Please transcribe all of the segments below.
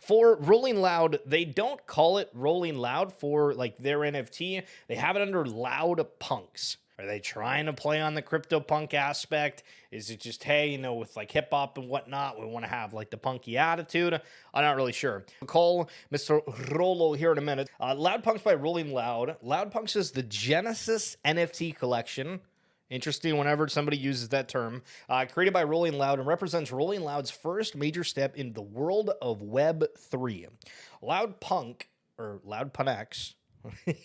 For Rolling Loud, they don't call it Rolling Loud for like their NFT. They have it under Loud Punks. Are they trying to play on the crypto punk aspect? Is it just, hey, with like hip hop and whatnot, we want to have like the punky attitude? I'm not really sure. We'll call Mr.Rolo here in a minute. Loud Punks by Rolling Loud. Loud Punks is the Genesis NFT collection. Interesting whenever somebody uses that term. Created by Rolling Loud and represents Rolling Loud's first major step in the world of Web 3. Loud Punk, or Loud Punex, I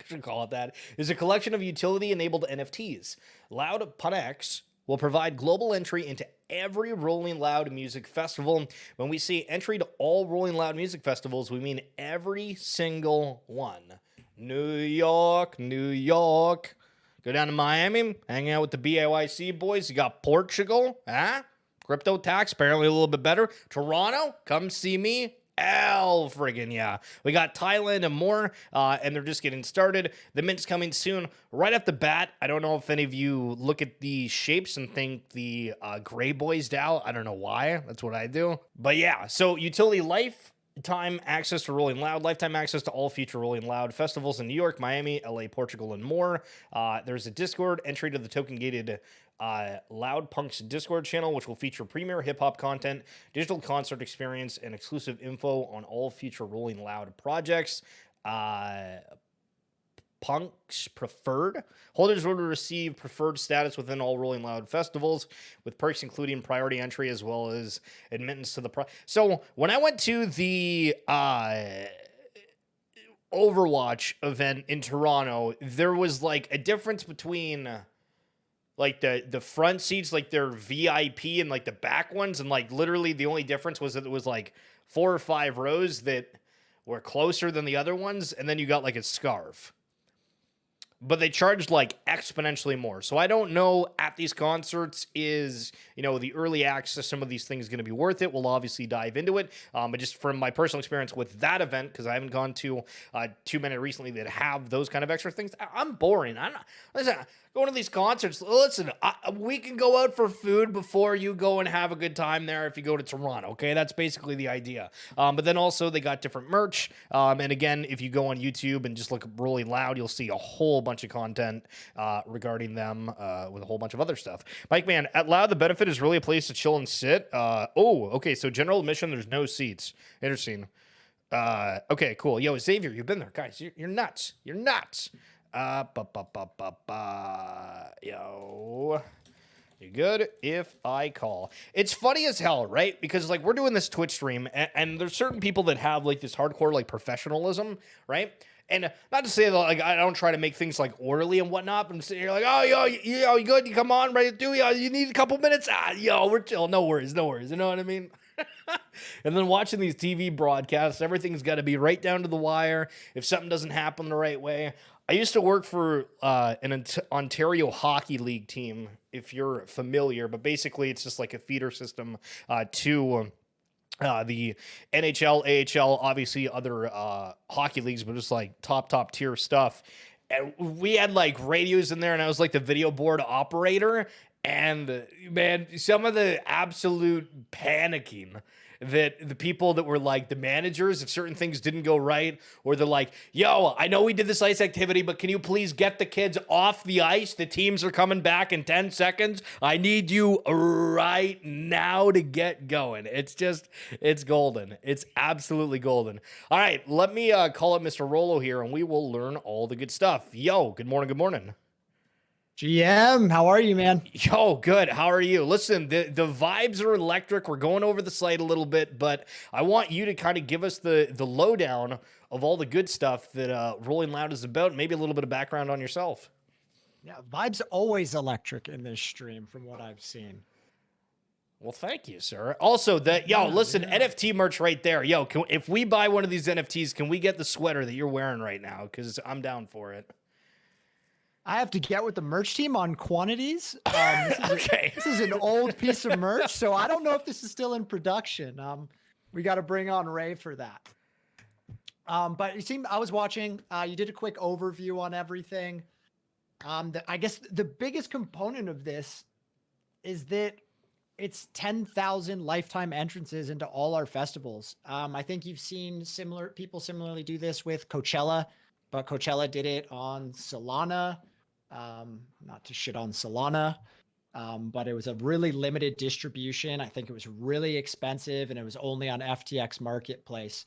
should call it that, is a collection of utility-enabled NFTs. Loud Punex will provide global entry into every Rolling Loud music festival. When we say entry to all Rolling Loud music festivals, we mean every single one. New York, New York. Go down to Miami, hang out with the BAYC boys. You got Portugal, huh? Crypto tax, apparently a little bit better. Toronto, come see me. Hell friggin' yeah. We got Thailand and more, and they're just getting started. The mint's coming soon. Right off the bat, I don't know if any of you look at the shapes and think the Gray Boys DAO. I don't know why. That's what I do. But yeah, so utility lifetime access to Rolling Loud, lifetime access to all future Rolling Loud festivals in New York, Miami, LA, Portugal, and more. There's a Discord entry to the token gated Loud Punks Discord channel, which will feature premier hip hop content, digital concert experience, and exclusive info on all future Rolling Loud projects. Punks Preferred. Holders will receive preferred status within all Rolling Loud festivals, with perks including priority entry as well as admittance to the So when I went to the Overwatch event in Toronto, there was like a difference between like the front seats, like their VIP, and like the back ones, and like literally the only difference was that it was like 4 or 5 rows that were closer than the other ones, and then you got like a scarf. But they charged like exponentially more. So I don't know at these concerts is, the early access, some of these things going to be worth it. We'll obviously dive into it. But just from my personal experience with that event, because I haven't gone to too many recently that have those kind of extra things, I'm boring. Listen, going to these concerts, listen, we can go out for food before you go and have a good time there if you go to Toronto, okay? That's basically the idea. But then also they got different merch. And again, if you go on YouTube and just look up Rolling Loud, you'll see a whole bunch of content regarding them with a whole bunch of other stuff. Mike, man, at Loud, the benefit is really a place to chill and sit. Okay, so general admission, there's no seats. Interesting. Okay, cool. Yo, Xavier, you've been there. Guys, you're nuts. You're nuts. Yo, you good if I call? It's funny as hell, right? Because like we're doing this Twitch stream, and there's certain people that have like this hardcore like professionalism, right? And not to say that like I don't try to make things like orderly and whatnot, but I'm sitting here like, oh, yo, you good? You come on, ready to do? You need a couple minutes? We're chill. No worries. You know what I mean? And then watching these TV broadcasts, everything's got to be right down to the wire. If something doesn't happen the right way. I used to work for an Ontario Hockey League team, if you're familiar, but basically it's just like a feeder system to the NHL, AHL, obviously other hockey leagues, but just like top tier stuff. And we had like radios in there, and I was like the video board operator. And man, some of the absolute panicking that the people that were like the managers, if certain things didn't go right, or they're like, yo, I know we did this ice activity, but can you please get the kids off the ice? The teams are coming back in 10 seconds. I need you right now to get going. It's golden. It's absolutely golden. All right, let me call up Mr. Rolo here, and we will learn all the good stuff. Yo, good morning. Good morning. GM, how are you, man? Yo, good. How are you? Listen, the vibes are electric. We're going over the site a little bit, but I want you to kind of give us the lowdown of all the good stuff that Rolling Loud is about. Maybe a little bit of background on yourself. Yeah, vibes always electric in this stream from what I've seen. Well, thank you, sir. Also, listen, NFT merch right there. Yo, if we buy one of these NFTs, can we get the sweater that you're wearing right now? Because I'm down for it. I have to get with the merch team on quantities. Okay. This is an old piece of merch, so I don't know if this is still in production. We got to bring on Ray for that. But you seem, I was watching, you did a quick overview on everything. I guess the biggest component of this is that it's 10,000 lifetime entrances into all our festivals. I think you've seen people similarly do this with Coachella, but Coachella did it on Solana. Not to shit on Solana, but it was a really limited distribution. I think it was really expensive, and it was only on FTX Marketplace.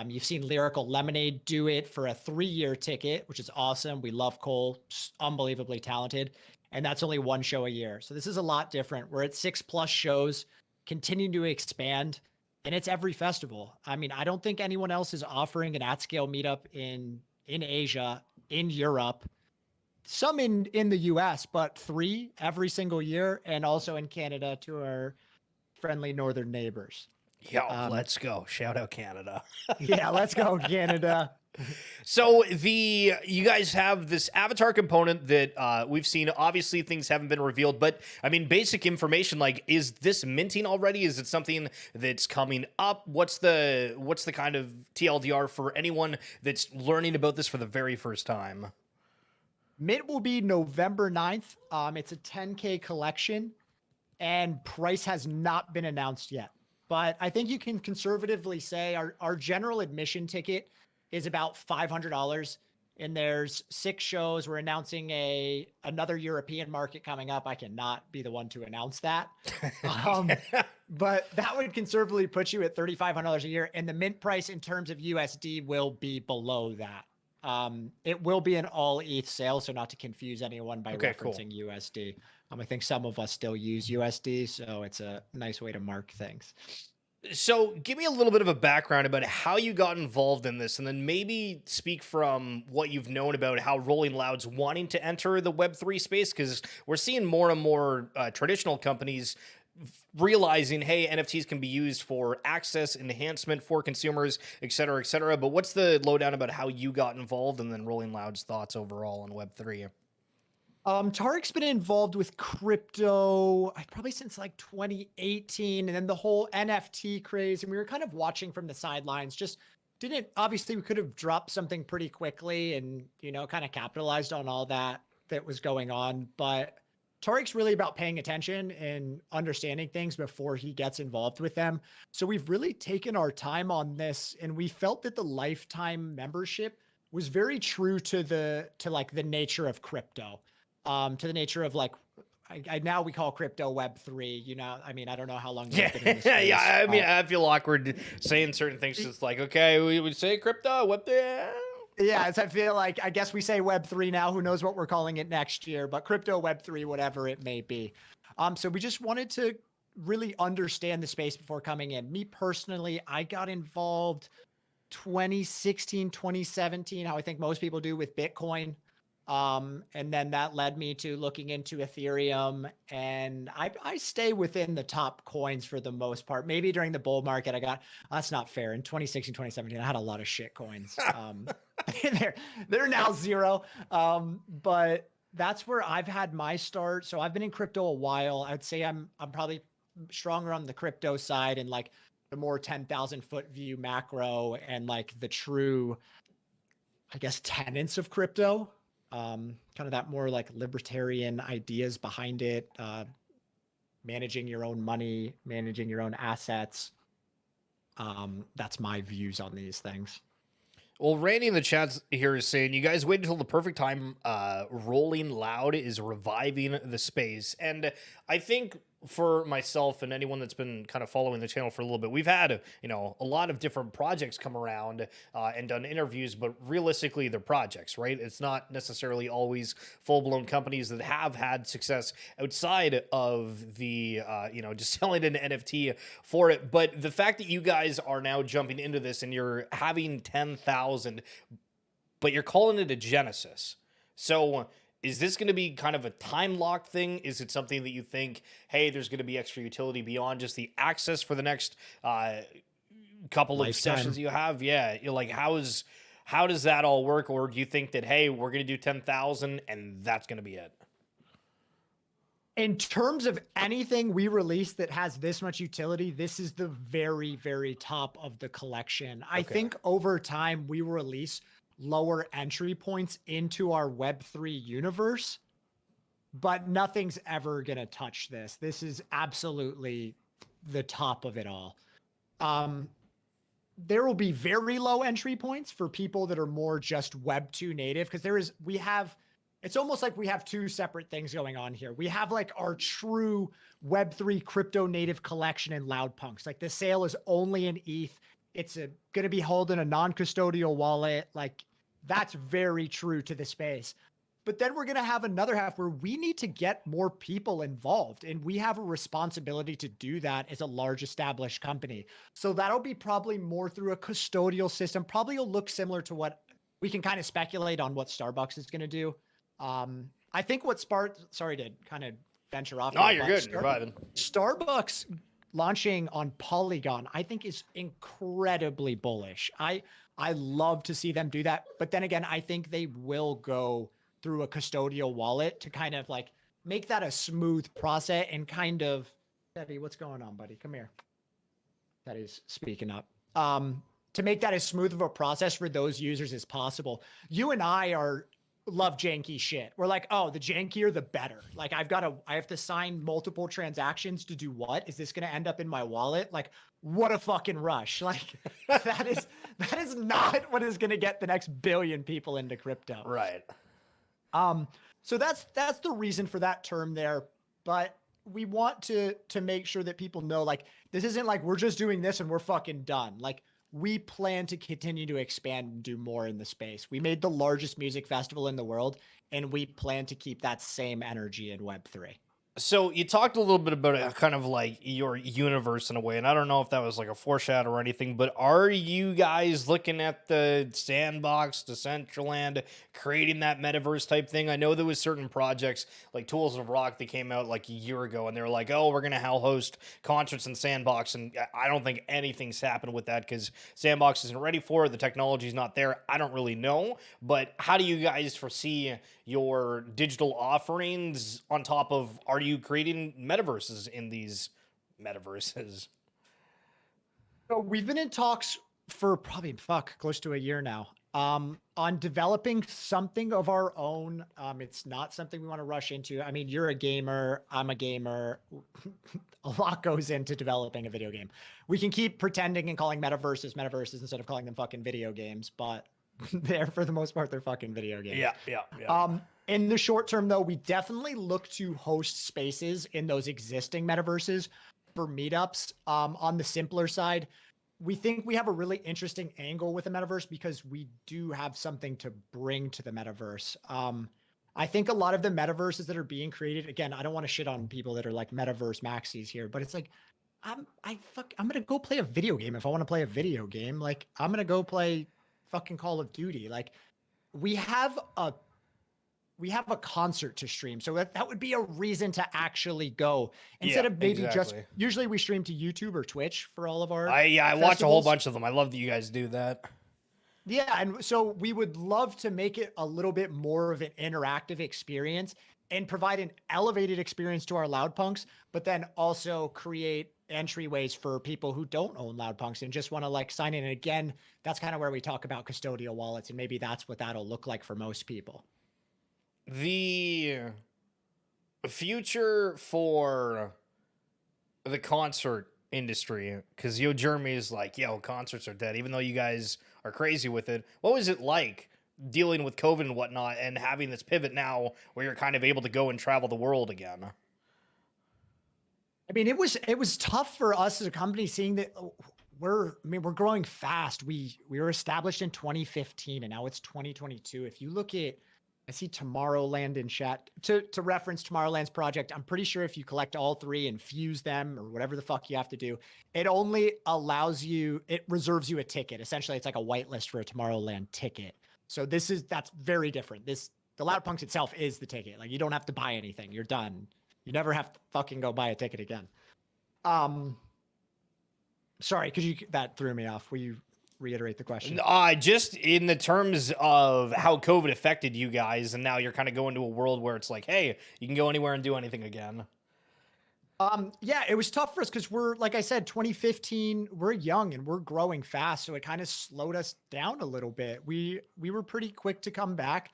You've seen Lyrical Lemonade do it for a 3-year ticket, which is awesome. We love Cole, just unbelievably talented. And that's only one show a year. So this is a lot different. We're at 6+ shows, continuing to expand, and it's every festival. I mean, I don't think anyone else is offering an at-scale meetup in Asia, in Europe, some in the US, but 3 every single year, and also in Canada to our friendly northern neighbors. Yo, let's go. Shout out Canada. Yeah, let's go, Canada. So you guys have this avatar component that we've seen. Obviously, things haven't been revealed, but I mean, basic information, like, is this minting already? Is it something that's coming up? What's the kind of TLDR for anyone that's learning about this for the very first time? Mint will be November 9th. It's a 10K collection, and price has not been announced yet. But I think you can conservatively say our general admission ticket is about $500, and there's 6 shows. We're announcing another European market coming up. I cannot be the one to announce that. But that would conservatively put you at $3,500 a year, and the mint price in terms of USD will be below that. It will be an all ETH sale, so not to confuse anyone by referencing USD. I think some of us still use USD, so it's a nice way to mark things. So give me a little bit of a background about how you got involved in this, and then maybe speak from what you've known about how Rolling Loud's wanting to enter the Web3 space, because we're seeing more and more traditional companies realizing, hey, NFTs can be used for access enhancement for consumers, et cetera, et cetera. But what's the lowdown about how you got involved, and then Rolling Loud's thoughts overall on Web3? Tarek's been involved with crypto probably since like 2018, and then the whole NFT craze. And we were kind of watching from the sidelines. Obviously we could have dropped something pretty quickly and, kind of capitalized on all that was going on. But Tarek's really about paying attention and understanding things before he gets involved with them. So we've really taken our time on this, and we felt that the lifetime membership was very true to the nature of crypto. To the nature of now we call crypto Web3, I don't know how long you've been in this space. Yeah, I feel awkward saying certain things. It's like, okay, we would say crypto, Web3. Yeah, I feel like, I guess we say Web3 now, who knows what we're calling it next year, but crypto Web3, whatever it may be. So we just wanted to really understand the space before coming in. Me personally, I got involved 2016, 2017, how I think most people do with Bitcoin. And then that led me to looking into Ethereum, and I stay within the top coins for the most part. Maybe during the bull market, that's not fair. In 2016, 2017, I had a lot of shit coins. They're now zero. But that's where I've had my start. So I've been in crypto a while. I'd say I'm probably stronger on the crypto side, and like the more 10,000 foot view macro, and like the true, I guess, tenets of crypto. Kind of that more like libertarian ideas behind it, managing your own money, managing your own assets. That's my views on these things. Well, Randy in the chat here is saying, you guys wait until the perfect time. Rolling Loud is reviving the space. And I think for myself and anyone that's been kind of following the channel for a little bit, we've had, a lot of different projects come around and done interviews, but realistically they're projects, right? It's not necessarily always full-blown companies that have had success outside of the, just selling an NFT for it. But the fact that you guys are now jumping into this and you're having 10,000, but you're calling it a Genesis. So is this going to be kind of a time locked thing? Is it something that you think, hey, there's going to be extra utility beyond just the access for the next couple of sessions you have? Yeah. How does that all work? Or do you think that, hey, we're going to do 10,000 and that's going to be it? In terms of anything we release that has this much utility, this is the very, very top of the collection. I think over time we will release lower entry points into our Web3 universe. but nothing's ever going to touch this. This is absolutely the top of it all. There will be very low entry points for people that are more just Web 2 native, because it's almost like we have two separate things going on here. We have like our true Web3 crypto native collection in Loudpunks. Like the sale is only in ETH. It's going to be held in a non-custodial wallet. Like that's very true to the space. But then we're going to have another half where we need to get more people involved, and we have a responsibility to do that as a large established company. So that'll be probably more through a custodial system. Probably will look similar to what we can kind of speculate on what Starbucks is going to do. I think what sorry to kind of venture off. No, you're good. You're vibing. Starbucks launching on Polygon, I think, is incredibly bullish. I love to see them do that. But then again, I think they will go through a custodial wallet to kind of like make that a smooth process and kind of, Teddy, what's going on, buddy? Come here. Teddy's speaking up. To make that as smooth of a process for those users as possible. You and I love janky shit. We're like, oh, the jankier, the better. Like I have to sign multiple transactions to do what? Is this going to end up in my wallet? Like, what a fucking rush. Like that is not what is going to get the next billion people into crypto. Right. So that's the reason for that term there. But we want to make sure that people know, like, this isn't like we're just doing this and we're fucking done. Like, we plan to continue to expand and do more in the space. We made the largest music festival in the world, and we plan to keep that same energy in Web3. So you talked a little bit about kind of like your universe in a way, and I don't know if that was like a foreshadow or anything, but are you guys looking at the Sandbox, Decentraland, creating that metaverse type thing? I know there was certain projects like Tools of Rock that came out like a year ago, and they were like, oh, we're going to host concerts in Sandbox, and I don't think anything's happened with that because Sandbox isn't ready for it. The technology's not there. I don't really know, but how do you guys foresee your digital offerings on top of, are you creating metaverses in these metaverses? So we've been in talks for probably close to a year now on developing something of our own. It's not something we want to rush into. I mean, you're a gamer, I'm a gamer. A lot goes into developing a video game. We can keep pretending and calling metaverses instead of calling them fucking video games, but they're, for the most part, they're fucking video games. Yeah. In the short term, though, we definitely look to host spaces in those existing metaverses for meetups. On the simpler side, we think we have a really interesting angle with the metaverse because we do have something to bring to the metaverse. I think a lot of the metaverses that are being created, again, I don't want to shit on people that are like metaverse maxis here, but it's like, I'm going to go play a video game if I want to play a video game. Like, I'm going to go play fucking Call of Duty. Like, we have a concert to stream. So that would be a reason to actually go instead of maybe just, usually we stream to YouTube or Twitch for all of our I watch a whole bunch of them. I love that you guys do that. Yeah. And so we would love to make it a little bit more of an interactive experience and provide an elevated experience to our Loudpunks, but then also create entryways for people who don't own Loudpunks and just want to like sign in. And again, that's kind of where we talk about custodial wallets, and maybe that's what that'll look like for most people. The future for the concert industry, because Jeremy is like, concerts are dead, even though you guys are crazy with it. What was it like dealing with COVID and whatnot and having this pivot now where you're kind of able to go and travel the world again? I mean, it was tough for us as a company, seeing that we're growing fast. We were established in 2015 and now it's 2022. If you look at, I see Tomorrowland in chat. To reference Tomorrowland's project, I'm pretty sure if you collect all three and fuse them or whatever the fuck you have to do, it only it reserves you a ticket. Essentially, it's like a whitelist for a Tomorrowland ticket. So that's very different. The Loudpunks itself is the ticket. Like, you don't have to buy anything. You're done. You never have to fucking go buy a ticket again. Sorry, that threw me off. Will you reiterate the question? Just in the terms of how COVID affected you guys, and now you're kind of going to a world where it's like, hey, you can go anywhere and do anything again. Yeah, it was tough for us because we're, like I said, 2015, we're young and we're growing fast. So it kind of slowed us down a little bit. We were pretty quick to come back,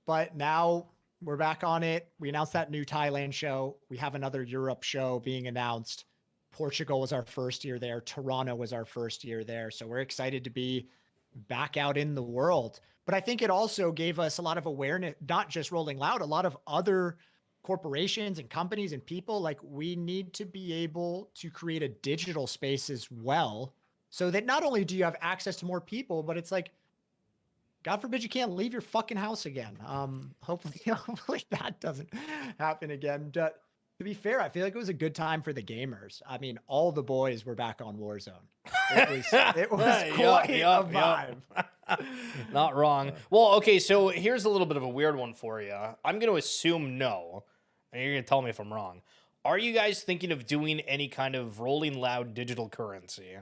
but now We're back on it. We announced that new Thailand show. We have another Europe show being announced. Portugal was our first year there. Toronto was our first year there. So we're excited to be back out in the world. But I think it also gave us a lot of awareness, not just Rolling Loud, a lot of other corporations and companies and people. Like, we need to be able to create a digital space as well, so that not only do you have access to more people, but it's like, God forbid you can't leave your fucking house again. Hopefully that doesn't happen again. But to be fair, I feel like it was a good time for the gamers. I mean, all the boys were back on Warzone. It was quite a vibe. Not wrong. Well, okay, so here's a little bit of a weird one for you. I'm going to assume no, and you're going to tell me if I'm wrong. Are you guys thinking of doing any kind of Rolling Loud digital currency?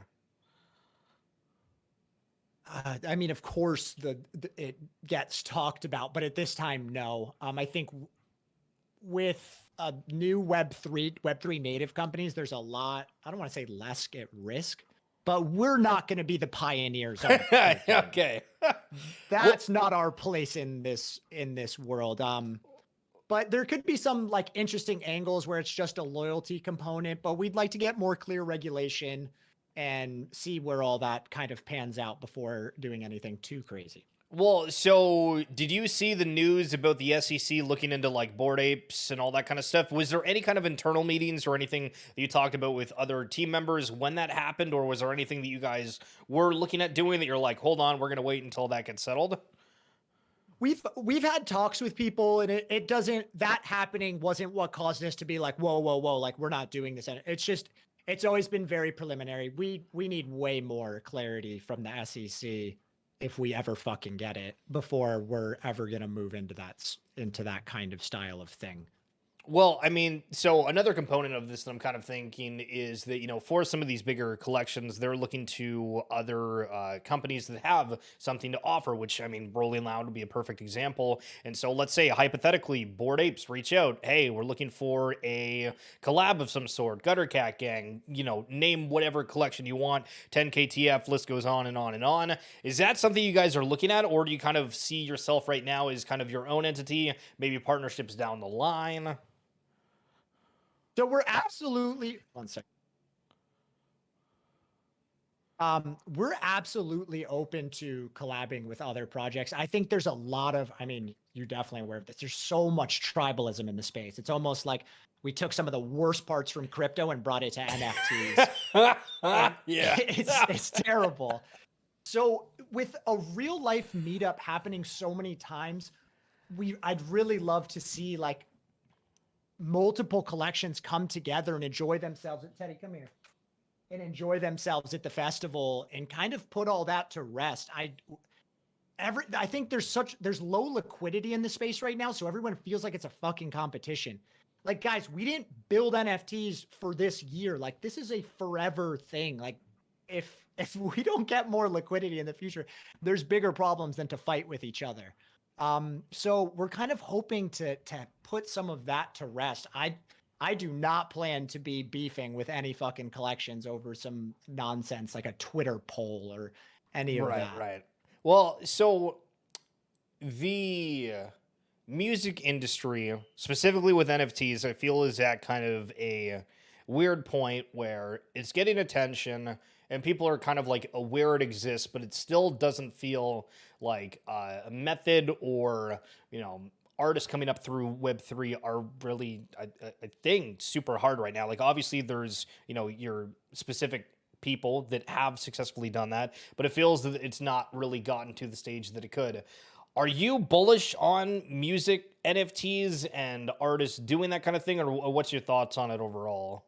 I mean, of course, it gets talked about, but at this time, no. I think with new Web3 native companies, there's a lot. I don't want to say less at risk, but we're not going to be the pioneers. Okay, that's not our place in this world. But there could be some like interesting angles where it's just a loyalty component, but we'd like to get more clear regulation and see where all that kind of pans out before doing anything too crazy. Well, so did you see the news about the SEC looking into like Bored Apes and all that kind of stuff? Was there any kind of internal meetings or anything that you talked about with other team members when that happened? Or was there anything that you guys were looking at doing that you're like, hold on, we're going to wait until that gets settled? We've had talks with people, and it doesn't, that happening wasn't what caused us to be like, whoa, like we're not doing this. It's just, it's always been very preliminary. We need way more clarity from the SEC if we ever fucking get it before we're ever going to move into that kind of style of thing. Well, I mean, so another component of this that I'm kind of thinking is that, you know, for some of these bigger collections, they're looking to other companies that have something to offer, which, I mean, Rolling Loud would be a perfect example. And so let's say, hypothetically, Bored Apes reach out, hey, we're looking for a collab of some sort, Gutter Cat Gang, you know, name whatever collection you want, 10KTF, list goes on and on and on. Is that something you guys are looking at, or do you kind of see yourself right now as kind of your own entity, maybe partnerships down the line? So we're absolutely, one second. We're absolutely open to collabing with other projects. I think there's a lot of, I mean, you're definitely aware of this. There's so much tribalism in the space. It's almost like we took some of the worst parts from crypto and brought it to NFTs. Yeah. It's terrible. So with a real life meetup happening so many times, I'd really love to see like multiple collections come together and enjoy themselves. Teddy, come here. And enjoy themselves at the festival and kind of put all that to rest. I think there's low liquidity in the space right now, so everyone feels like it's a fucking competition. Like, guys, we didn't build NFTs for this year. Like, this is a forever thing. Like, if we don't get more liquidity in the future, there's bigger problems than to fight with each other. So we're kind of hoping to put some of that to rest. I do not plan to be beefing with any fucking collections over some nonsense like a Twitter poll or any of that. Right. Well, so the music industry, specifically with NFTs, I feel is at kind of a weird point where it's getting attention and people are kind of like aware it exists, but it still doesn't feel like a method or, you know, artists coming up through Web3 are really a thing super hard right now. Like, obviously there's, you know, your specific people that have successfully done that, but it feels that it's not really gotten to the stage that it could. Are you bullish on music NFTs and artists doing that kind of thing, or what's your thoughts on it overall?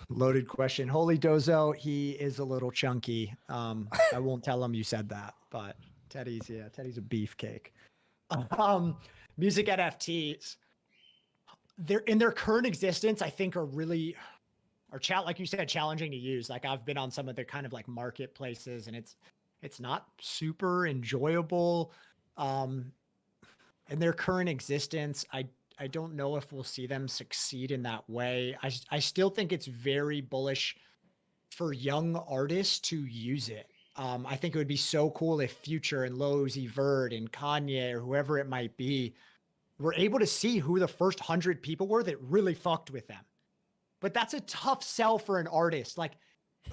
Loaded question. Holy Dozo, he is a little chunky. I won't tell him you said that, but Teddy's a beefcake. Music NFTs, they're in their current existence, I think are really, like you said, challenging to use. Like, I've been on some of the kind of like marketplaces and it's not super enjoyable. In their current existence, I don't know if we'll see them succeed in that way. I still think it's very bullish for young artists to use it. I think it would be so cool if Future and Lil Uzi Vert and Kanye or whoever it might be we're able to see who the first 100 people were that really fucked with them. But that's a tough sell for an artist, like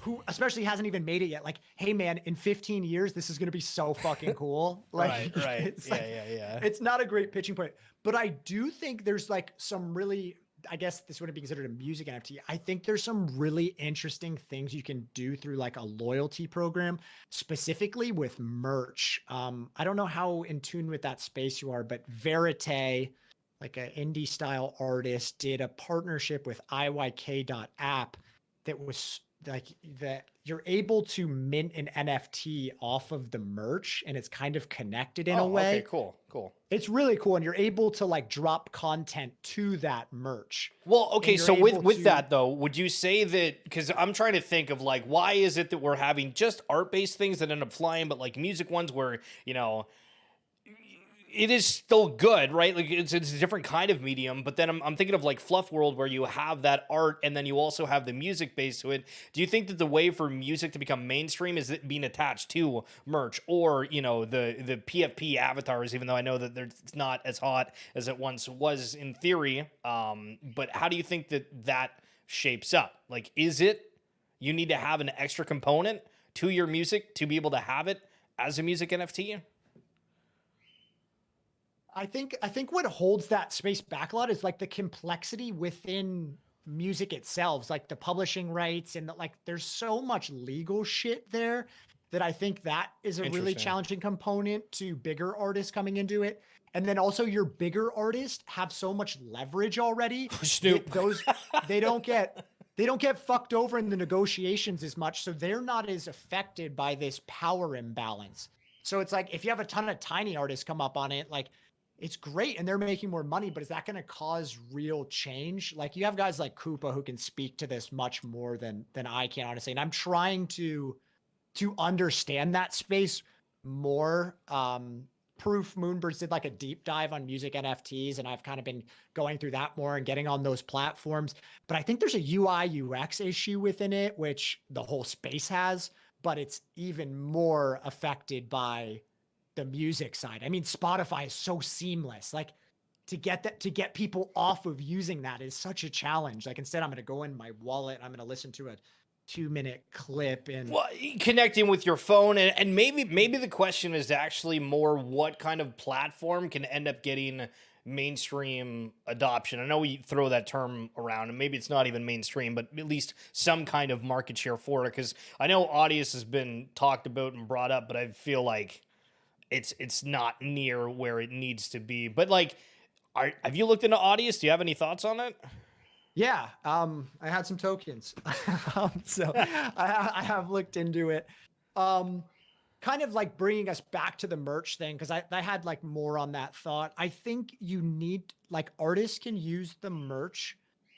who especially hasn't even made it yet. Like, hey man, in 15 years, this is going to be so fucking cool. Like, Right. it's Yeah, like, yeah. it's not a great pitching point, but I do think there's like some really, I guess this wouldn't be considered a music NFT. I think there's some really interesting things you can do through like a loyalty program, specifically with merch. I don't know how in tune with that space you are, but Verite, like an indie style artist, did a partnership with IYK.app that was like that you're able to mint an NFT off of the merch, and it's kind of connected in a way. Okay, cool. It's really cool, and you're able to like drop content to that merch. Well, okay, so with to, that though, would you say that, because I'm trying to think of like, why is it that we're having just art-based things that end up flying, but like music ones where, you know, it is still good, right? Like it's a different kind of medium, but then I'm thinking of like Fluff World where you have that art and then you also have the music base to it. Do you think that the way for music to become mainstream is it being attached to merch, or, you know, the PFP avatars, even though I know that it's not as hot as it once was in theory. But how do you think that shapes up? Like, is it, you need to have an extra component to your music to be able to have it as a music NFT? I think what holds that space back a lot is like the complexity within music itself, like the publishing rights, and like there's so much legal shit there that I think that is a really challenging component to bigger artists coming into it. And then also your bigger artists have so much leverage already. Snoop. They don't get fucked over in the negotiations as much, so they're not as affected by this power imbalance. So it's like if you have a ton of tiny artists come up on it, like it's great and they're making more money, but is that going to cause real change? Like you have guys like Koopa who can speak to this much more than I can, honestly. And I'm trying to understand that space more. Proof Moonbirds did like a deep dive on music NFTs, and I've kind of been going through that more and getting on those platforms. But I think there's a UI UX issue within it, which the whole space has, but it's even more affected by the music side. I mean, Spotify is so seamless. Like to get people off of using that is such a challenge. Like instead I'm going to go in my wallet, I'm going to listen to a 2-minute clip and connecting with your phone. And maybe the question is actually more what kind of platform can end up getting mainstream adoption. I know we throw that term around and maybe it's not even mainstream, but at least some kind of market share for it. Because I know Audius has been talked about and brought up, but I feel like it's not near where it needs to be. But like, have you looked into Audius? Do you have any thoughts on it? Yeah, I had some tokens, so I have looked into it. Kind of like bringing us back to the merch thing, because I had like more on that thought. I think you need, like, artists can use the merch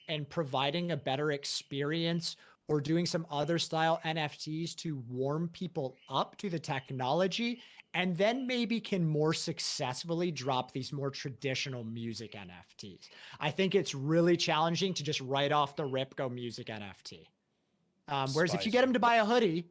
and providing a better experience or doing some other style NFTs to warm people up to the technology, and then maybe can more successfully drop these more traditional music NFTs. I think it's really challenging to just right off the rip go music NFT. Whereas if you get them to buy a hoodie,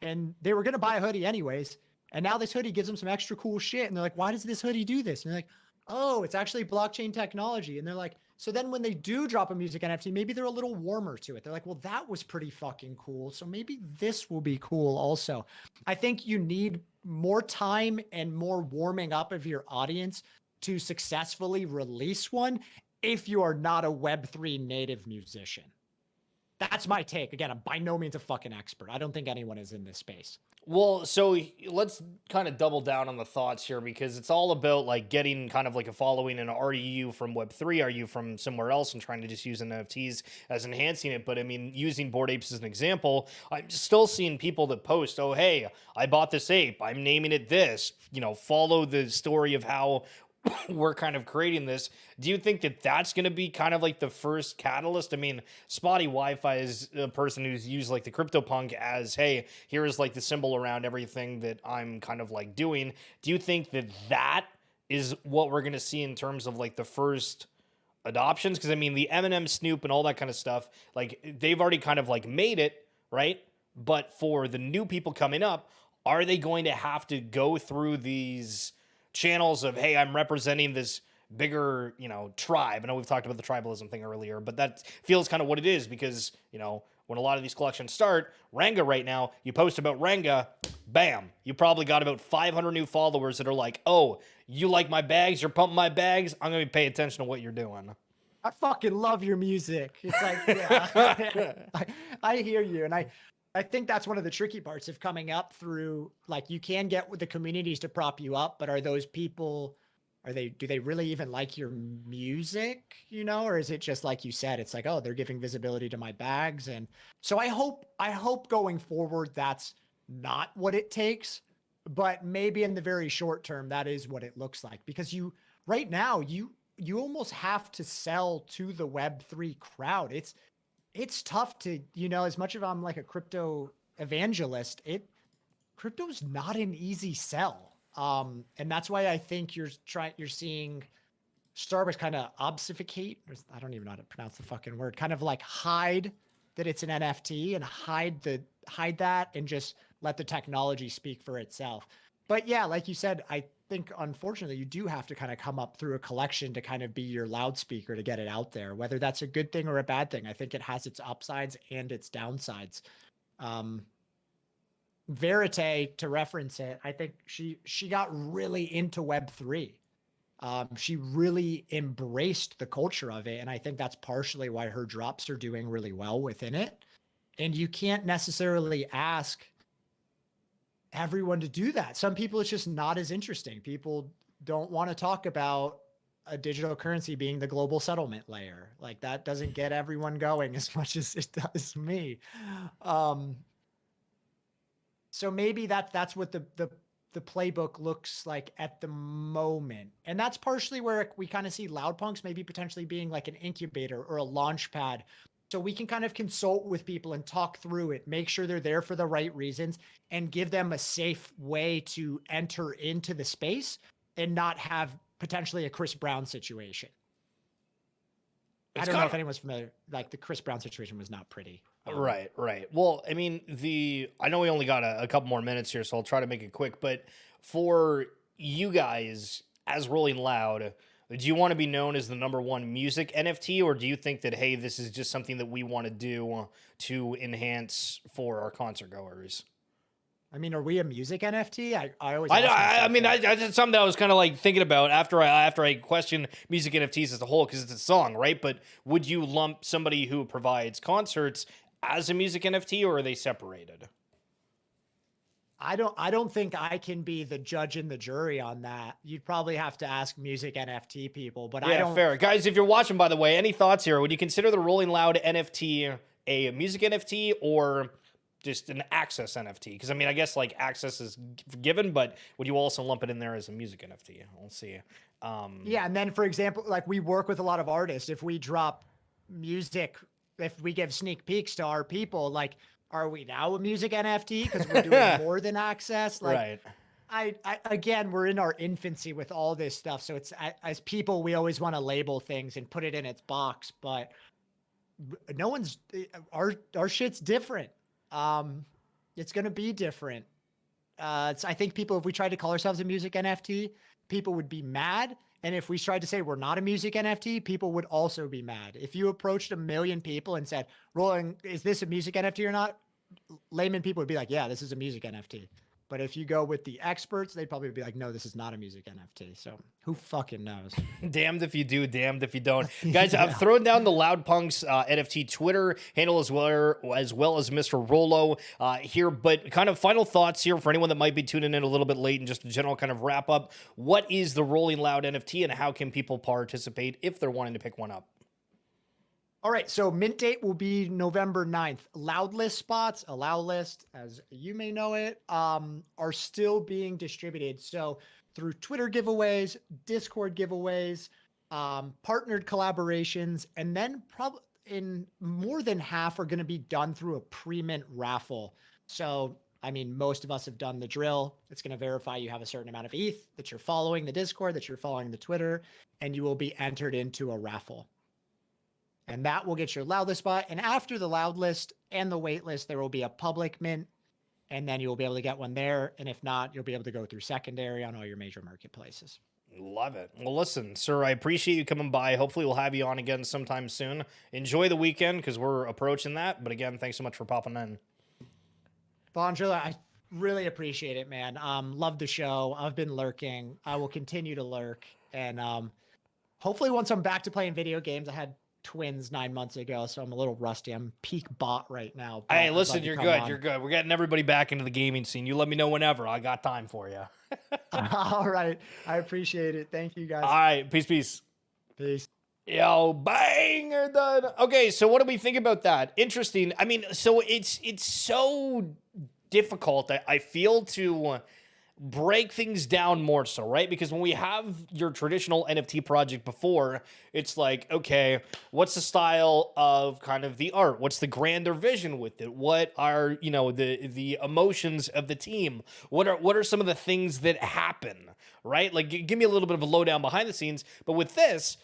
and they were going to buy a hoodie anyways, and now this hoodie gives them some extra cool shit, and they're like, why does this hoodie do this? And they're like, oh, it's actually blockchain technology. And they're like, so then when they do drop a music NFT, maybe they're a little warmer to it. They're like, well, that was pretty fucking cool, so maybe this will be cool also. I think you need more time and more warming up of your audience to successfully release one if you are not a Web3 native musician. That's my take. Again, I'm by no means a fucking expert. I don't think anyone is in this space. Well, so let's kind of double down on the thoughts here, because it's all about like getting kind of like a following. And are you from Web3? Are you from somewhere else and trying to just use NFTs as enhancing it? But I mean, using Bored Apes as an example, I'm still seeing people that post, oh, hey, I bought this ape, I'm naming it this, you know, follow the story of how we're kind of creating this. Do you think that that's going to be kind of like the first catalyst? I mean, Spotty Wi-Fi is a person who's used like the CryptoPunk as, hey, here's like the symbol around everything that I'm kind of like doing. Do you think that that is what we're going to see in terms of like the first adoptions? Because I mean, the Eminem, Snoop, and all that kind of stuff, like they've already kind of like made it, right? But for the new people coming up, are they going to have to go through these channels of, hey, I'm representing this bigger, tribe. I know we've talked about the tribalism thing earlier, but that feels kind of what it is because, when a lot of these collections start, Ranga right now, you post about Ranga, bam, you probably got about 500 new followers that are like, oh, you like my bags, you're pumping my bags, I'm going to pay attention to what you're doing. I fucking love your music. It's like, yeah, I hear you. And I think that's one of the tricky parts of coming up through, like, you can get with the communities to prop you up, but are those people, do they really even like your music, or is it just like you said, it's like, oh, they're giving visibility to my bags. And so I hope going forward, that's not what it takes, but maybe in the very short term, that is what it looks like, because right now, you almost have to sell to the Web3 crowd. It's tough to, as much as I'm like a crypto evangelist, crypto's not an easy sell. And that's why I think you're seeing Starbucks kind of obfuscate, I don't even know how to pronounce the fucking word, kind of like hide that it's an NFT and hide that and just let the technology speak for itself. But yeah, like you said, I think unfortunately you do have to kind of come up through a collection to kind of be your loudspeaker to get it out there, whether that's a good thing or a bad thing. I think it has its upsides and its downsides. Verite, to reference it, I think she got really into Web3. She really embraced the culture of it. And I think that's partially why her drops are doing really well within it. And you can't necessarily ask everyone to do that. Some people, it's just not as interesting. People don't want to talk about a digital currency being the global settlement layer. Like, that doesn't get everyone going as much as it does me. So maybe that's what the playbook looks like at the moment. And that's partially where we kind of see Loudpunks maybe potentially being like an incubator or a launch pad. So we can kind of consult with people and talk through it, make sure they're there for the right reasons, and give them a safe way to enter into the space and not have potentially a Chris Brown situation. I don't know if anyone's familiar. Like, the Chris Brown situation was not pretty. Right. Well, I mean, I know we only got a couple more minutes here, so I'll try to make it quick. But for you guys, as Rolling Loud, do you want to be known as the #1 music NFT, or do you think that, hey, this is just something that we want to do to enhance for our concert goers? I mean, are we a music NFT? I always. I mean, that's something that I was kind of like thinking about after I question music NFTs as a whole, because it's a song, right? But would you lump somebody who provides concerts as a music NFT, or are they separated? I don't think I can be the judge and the jury on that. You'd probably have to ask music NFT people, but I don't. Fair. Guys, if you're watching, by the way, any thoughts here? Would you consider the Rolling Loud NFT a music NFT or just an access NFT? Because I mean, I guess like access is given, but would you also lump it in there as a music NFT? We'll see. Yeah, and then for example, like, we work with a lot of artists. If we drop music, if we give sneak peeks to our people, like, are we now a music NFT because we're doing more than access? Like, right. I again, we're in our infancy with all this stuff. So it's, as people, we always want to label things and put it in its box, but no one's, our shit's different. It's going to be different. I think people, if we tried to call ourselves a music NFT, people would be mad. And if we tried to say we're not a music NFT, people would also be mad. If you approached 1 million people and said, Rolling, is this a music NFT or not? Layman people would be like, yeah, this is a music NFT. But if you go with the experts, they'd probably be like, no, this is not a music NFT. So who fucking knows? Damned if you do, damned if you don't. Guys, yeah. I've thrown down the Loudpunks NFT Twitter handle as well as Mr.Rolo here. But kind of final thoughts here for anyone that might be tuning in a little bit late and just a general kind of wrap up. What is the Rolling Loud NFT and how can people participate if they're wanting to pick one up? All right, so mint date will be November 9th. Loud list spots, a Loud list, as you may know it, are still being distributed. So through Twitter giveaways, Discord giveaways, partnered collaborations, and then probably in more than half are going to be done through a pre-mint raffle. So, I mean, most of us have done the drill. It's going to verify you have a certain amount of ETH, that you're following the Discord, that you're following the Twitter, and you will be entered into a raffle. And that will get your Loud list spot. And after the Loud list and the wait list, there will be a public mint. And then you will be able to get one there. And if not, you'll be able to go through secondary on all your major marketplaces. Love it. Well, listen, sir, I appreciate you coming by. Hopefully we'll have you on again sometime soon. Enjoy the weekend because we're approaching that. But again, thanks so much for popping in. Bonjour, I really appreciate it, man. Love the show. I've been lurking. I will continue to lurk. And hopefully once I'm back to playing video games, I had twins 9 months ago, so I'm a little rusty. I'm peak bot right now. Hey, listen, you're good. You're good. We're getting everybody back into the gaming scene. You let me know whenever. I got time for you. All right. I appreciate it. Thank you, guys. All right. Peace, peace. Peace. Yo, banger done. Okay, so what do we think about that? Interesting. I mean, so it's so difficult, I feel, to break things down more so, right? Because when we have your traditional NFT project before, it's like, okay, what's the style of kind of the art? What's the grander vision with it? What are, you know, the emotions of the team? What are some of the things that happen, right? Like, give me a little bit of a lowdown behind the scenes. But with this,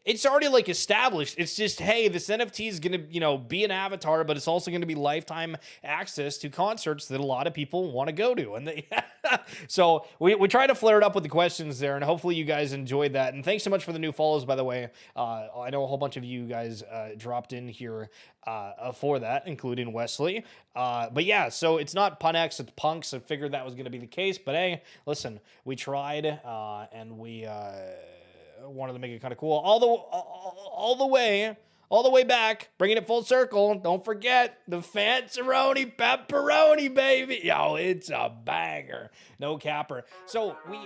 it's already like established. It's just, hey, this NFT is going to, you know, be an avatar, but it's also going to be lifetime access to concerts that a lot of people want to go to. And so we try to flare it up with the questions there, and hopefully you guys enjoyed that. And thanks so much for the new follows, by the way. I know a whole bunch of you guys dropped in here for that, including Wesley. But yeah, so it's not Punex, it's Punks. I figured that was going to be the case. But hey, listen, we tried, and we wanted to make it kind of cool. All the way back, bringing it full circle. Don't forget the Fanceroni pepperoni, baby. Yo, it's a banger. No capper. So we